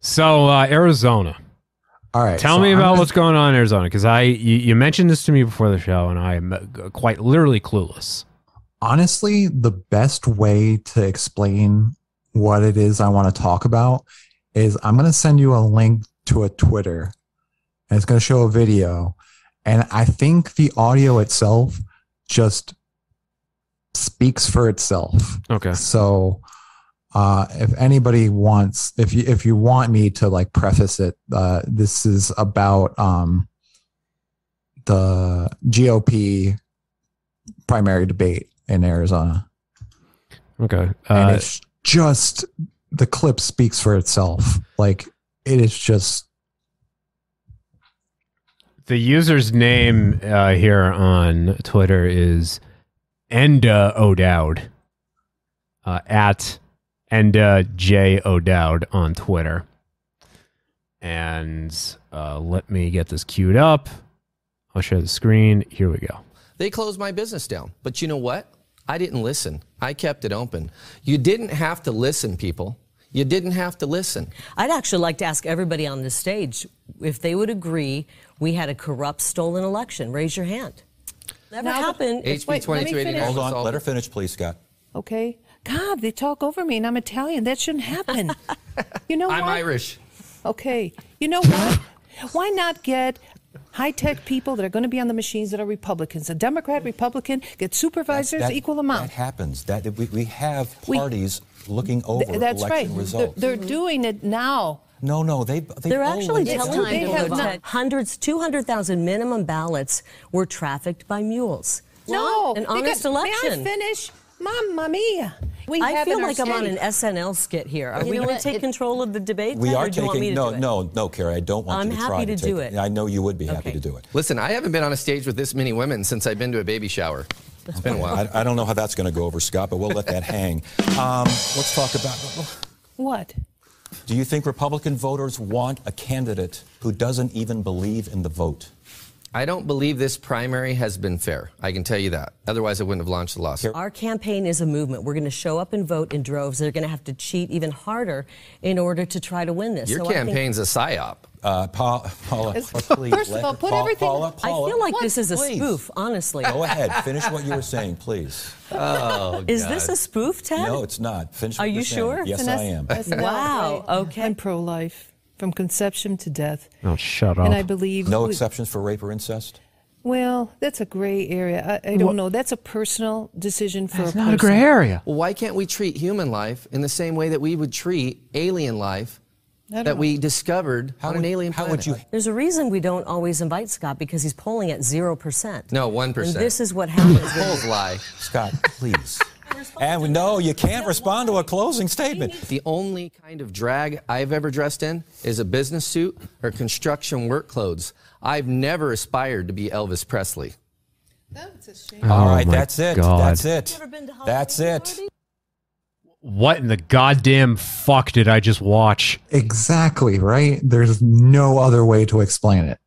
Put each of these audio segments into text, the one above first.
So Arizona. All right. Tell me about what's going on in Arizona, because you mentioned this to me before the show, and I'm quite literally clueless. Honestly, the best way to explain what it is I want to talk about is I'm going to send you a link to a Twitter, and it's going to show a video. And I think the audio itself just speaks for itself. Okay. So if anybody wants, if you want me to like preface it, this is about the GOP primary debate in Arizona. Okay. And it's just, the clip speaks for itself. Like, it is just. The user's name here on Twitter is Enda O'Dowd, at Enda J. O'Dowd on Twitter. And let me get this queued up. I'll share the screen. Here we go. They closed my business down. But you know what? I didn't listen. I kept it open. You didn't have to listen, people. You didn't have to listen. I'd actually like to ask everybody on this stage if they would agree we had a corrupt, stolen election. Raise your hand. Never happened. HB 2389. Hold on. Let her finish, please, Scott. Okay. God, they talk over me, and I'm Italian. That shouldn't happen. You know what? I'm Irish. Okay. You know what? Why not get high-tech people that are going to be on the machines that are Republicans? A Democrat, Republican, get supervisors, equal amount. That happens. We have parties looking over election results. They're doing it now. No, they're actually telling people that 200,000 minimum ballots were trafficked by mules. No, an honest election. May I finish? Mamma mia. I feel like I'm on an SNL skit here. Are we going to take control of the debate? We are taking. No, Carrie. I don't want you to try to I'm happy to do it. I know you would be happy to do it. Listen, I haven't been on a stage with this many women since I've been to a baby shower. It's been a while. I don't know how that's going to go over, Scott, but we'll let that hang. Let's talk about what. Do you think Republican voters want a candidate who doesn't even believe in the vote? I don't believe this primary has been fair. I can tell you that. Otherwise, I wouldn't have launched the lawsuit. Our campaign is a movement. We're going to show up and vote in droves. They're going to have to cheat even harder in order to try to win this. Your campaign's a psyop. Paula, please. First of all, put everything. Paula, I feel like this is a spoof, honestly. Go ahead. Finish what you were saying, please. Oh, is this a spoof, Ted? No, it's not. Finish what Are you you're sure? saying. Yes, I am. Wow. Okay. I'm pro-life from conception to death. Oh, shut up. And I believe no exceptions for rape or incest. Well, that's a gray area. I don't know. That's a personal decision for a person. It's not a gray area. Well, why can't we treat human life in the same way that we would treat alien life that we discovered on an alien planet? There's a reason we don't always invite Scott, because he's polling at 0%. No, 1%. And this is what happens. Polls lie. Scott, please. And no, you can't respond to a closing statement. The only kind of drag I've ever dressed in is a business suit or construction work clothes. I've never aspired to be Elvis Presley. That's a shame. All right, that's it. God. That's it. That's it. What in the goddamn fuck did I just watch? Exactly, right? There's no other way to explain it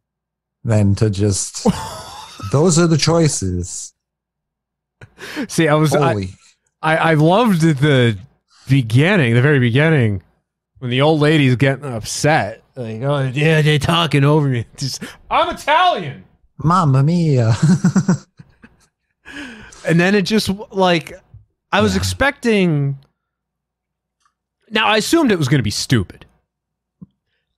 than to just, those are the choices. See, I loved the beginning, the very beginning, when the old lady's getting upset. Like, oh, yeah, they're talking over me. Just, I'm Italian. Mamma mia. And then it just, like, I was expecting... Now, I assumed it was going to be stupid.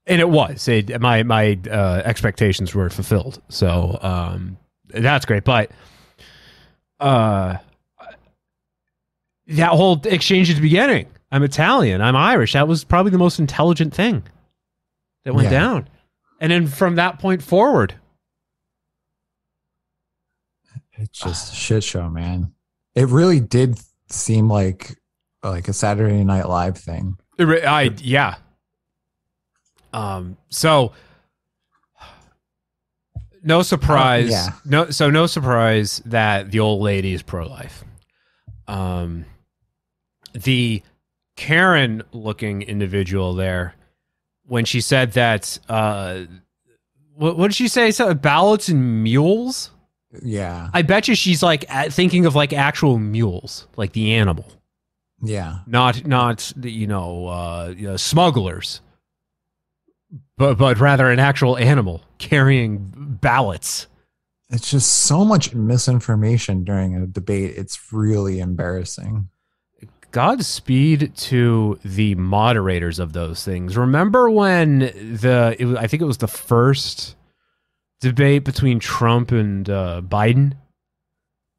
And it was. My expectations were fulfilled. So, that's great. But that whole exchange at the beginning, I'm Italian, I'm Irish, that was probably the most intelligent thing that went down. And then from that point forward, it's just a shit show, man. It really did seem like a Saturday Night Live thing. Yeah. So no surprise. No surprise that the old lady is pro-life. The Karen-looking individual there, when she said that, what did she say? So ballots and mules? Yeah. I bet you she's like thinking of like actual mules, like the animal. Yeah. Not smugglers. but rather an actual animal carrying ballots. It's just so much misinformation during a debate. It's really embarrassing. Godspeed to the moderators of those things. Remember when I think it was the first debate between Trump and Biden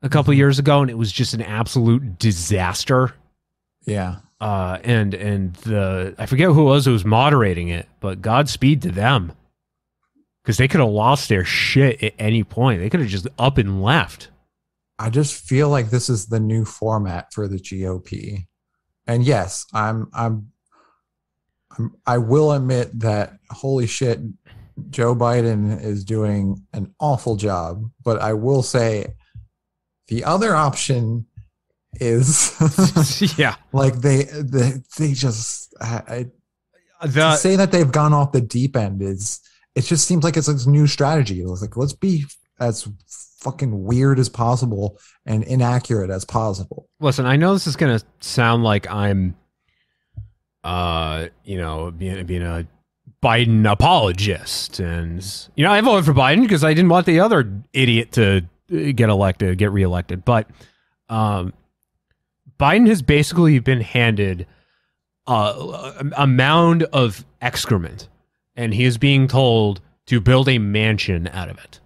a couple years ago, and it was just an absolute disaster. Yeah. And I forget who it was moderating it, but Godspeed to them. Because they could have lost their shit at any point. They could have just up and left. I just feel like this is the new format for the GOP. And yes, I will admit that, holy shit, Joe Biden is doing an awful job. But I will say the other option is yeah, like they just to say that they've gone off the deep end is, it just seems like it's a new strategy. It was like, let's be as fucking weird as possible and inaccurate as possible. Listen, I know this is going to sound like I'm, being a Biden apologist. And, I voted for Biden because I didn't want the other idiot to get reelected. But Biden has basically been handed a mound of excrement. And he is being told to build a mansion out of it.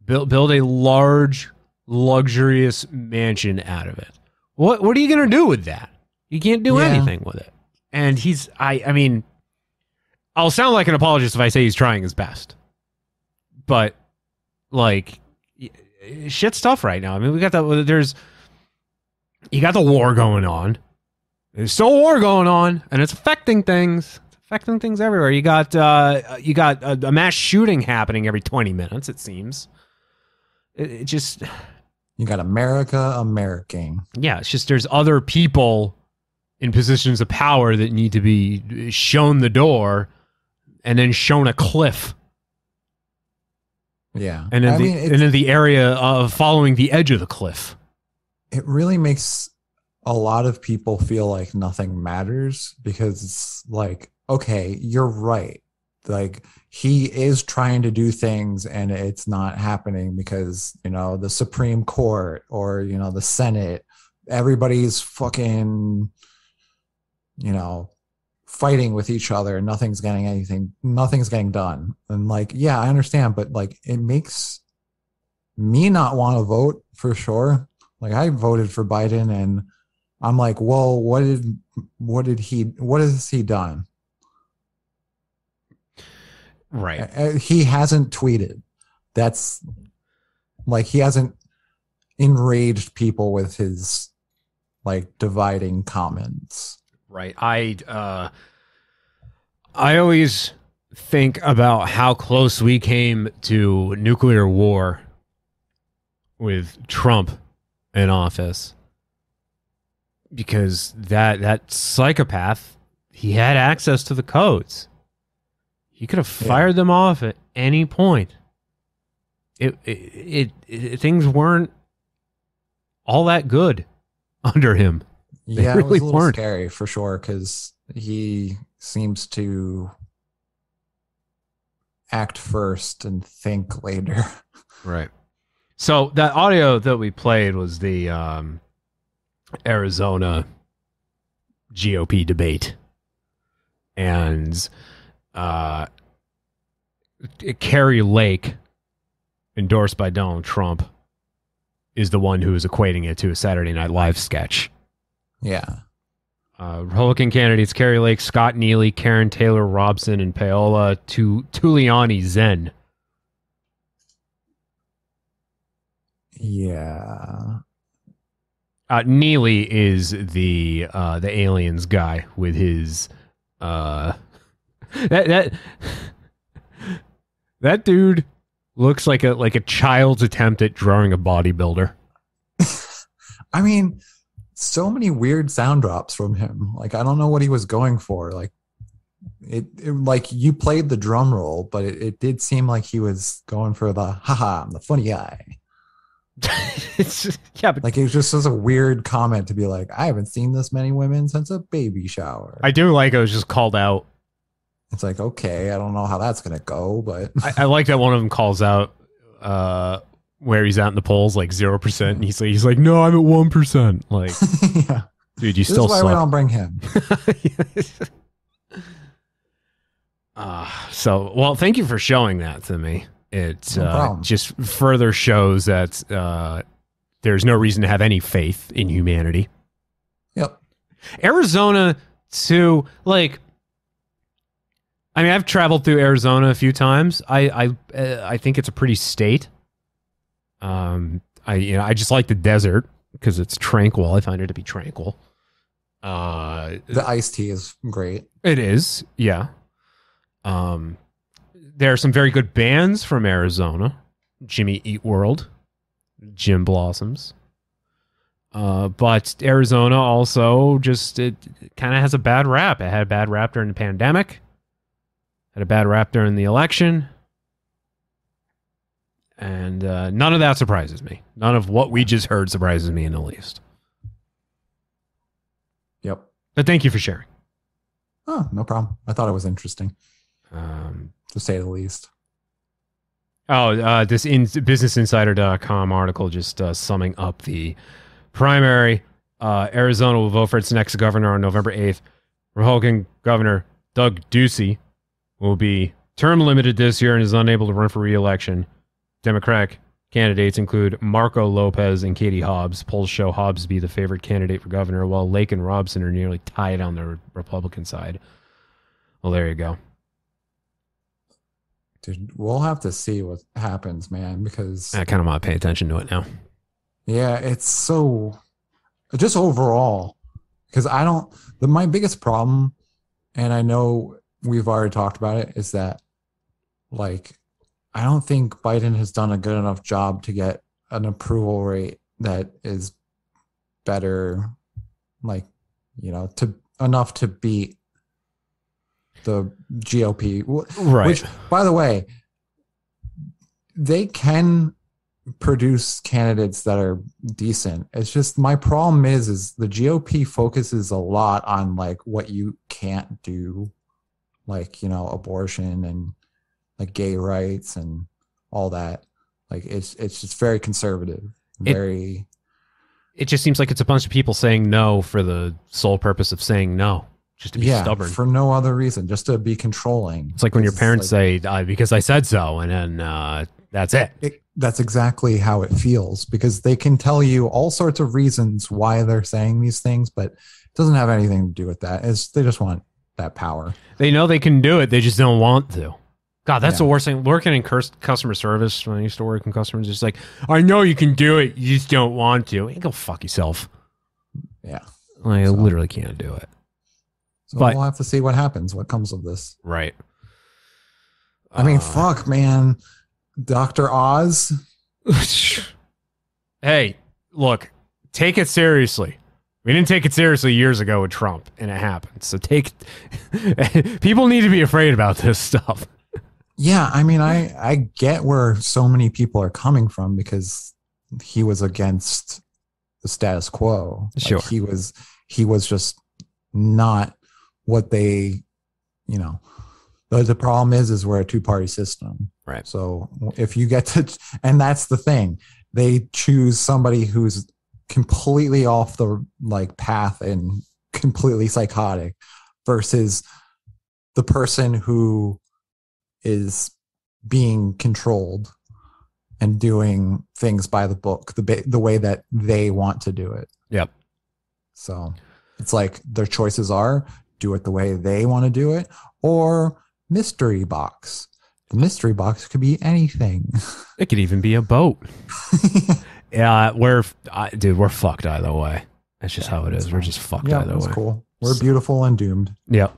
Build a large, luxurious mansion out of it. What are you going to do with that? You can't do anything with it. And I mean, I'll sound like an apologist if I say he's trying his best. But, like, shit's tough right now. I mean, you got the war going on. There's still a war going on, and it's affecting things. Affecting things everywhere. You got a mass shooting happening every 20 minutes, it seems. It just... You got American. Yeah, it's just there's other people in positions of power that need to be shown the door and then shown a cliff. Yeah. And in the area of following the edge of the cliff. It really makes a lot of people feel like nothing matters because it's like, okay, you're right. Like, he is trying to do things and it's not happening because, the Supreme Court or, the Senate, everybody's fucking, fighting with each other. Nothing's getting done. And like, yeah, I understand, but like, it makes me not want to vote for sure. Like, I voted for Biden and I'm like, well, what has he done? Right. He hasn't tweeted. That's like, he hasn't enraged people with his like dividing comments. Right. I always think about how close we came to nuclear war with Trump in office, because that psychopath, he had access to the codes. He could have fired them off at any point. Things weren't all that good under him. They yeah, really it was a little weren't. Scary for sure because he seems to act first and think later. Right. So that audio that we played was the Arizona GOP debate, and Carrie Lake, endorsed by Donald Trump, is the one who is equating it to a Saturday Night Live sketch. Yeah. Republican candidates Carrie Lake, Scott Neely, Karen Taylor Robson, and Paola Tuliani Zen. Yeah. Neely is the aliens guy with his that dude looks like a child's attempt at drawing a bodybuilder. I mean, so many weird sound drops from him. Like, I don't know what he was going for. Like, it like you played the drum roll, but it did seem like he was going for the haha, I'm the funny guy. It's just, yeah, but like, it was just as a weird comment to be like, I haven't seen this many women since a baby shower. I do like it was just called out It's like, okay, I don't know how that's going to go, but I like that one of them calls out where he's at in the polls, like 0%. And he's like, no, I'm at 1%. Like, yeah. dude, you This still is why suck. we don't bring him. So, well, thank you for showing that to me. It No problem. just further shows that there's no reason to have any faith in humanity. Yep. Arizona, too, like, I mean, I've traveled through Arizona a few times. I think it's a pretty state. I just like the desert because it's tranquil. I find it to be tranquil. The iced tea is great. It is, yeah. There are some very good bands from Arizona. Jimmy Eat World, Jim Blossoms. But Arizona also just, it kind of has a bad rap. It had a bad rap during the pandemic. Had a bad rap during the election. And none of that surprises me. None of what we just heard surprises me in the least. Yep. But thank you for sharing. Oh, no problem. I thought it was interesting, to say the least. This BusinessInsider.com article just summing up the primary. Arizona will vote for its next governor on November 8th. Republican Governor Doug Ducey will be term limited this year and is unable to run for re-election. Democratic candidates include Marco Lopez and Katie Hobbs. Polls show Hobbs to be the favorite candidate for governor, while Lake and Robson are nearly tied on the Republican side. Well, there you go. Dude, we'll have to see what happens, man, because I kind of want to pay attention to it now. yeah, it's so just overall, because my biggest problem, and I know we've already talked about it, is that like I don't think Biden has done a good enough job to get an approval rate that is better, like, to enough to beat the GOP. Right. Which, by the way, they can produce candidates that are decent. It's just my problem is the GOP focuses a lot on like what you can't do, like, abortion and like gay rights and all that. Like it's just very conservative. It just seems like it's a bunch of people saying no for the sole purpose of saying no, just to be stubborn. For no other reason, just to be controlling. It's like when your parents say, because I said so, and then that's it. That's exactly how it feels, because they can tell you all sorts of reasons why they're saying these things, but it doesn't have anything to do with that. They just want that power. They know they can do it. They just don't want to. God, that's the worst thing. Working in customer service, when I used to work in customers, it's like, I know you can do it. You just don't want to. Hey, go fuck yourself. Yeah. I literally can't do it. So we'll have to see what happens, what comes of this. Right. I mean, fuck, man. Dr. Oz. Hey, look, take it seriously. We didn't take it seriously years ago with Trump, and it happened. So people need to be afraid about this stuff. Yeah, I mean, I get where so many people are coming from, because he was against the status quo. Sure. Like he was just not what they, the problem is we're a two-party system. Right. So if you get to, and that's the thing, they choose somebody who's completely off the path and completely psychotic versus the person who is being controlled and doing things by the book, the way that they want to do it. Yep. So it's like their choices are do it the way they want to do it, or mystery box. The mystery box could be anything. It could even be a boat. Yeah, we're fucked either way. That's just how it is. We're just fucked either way. That's cool. We're beautiful and doomed. Yep.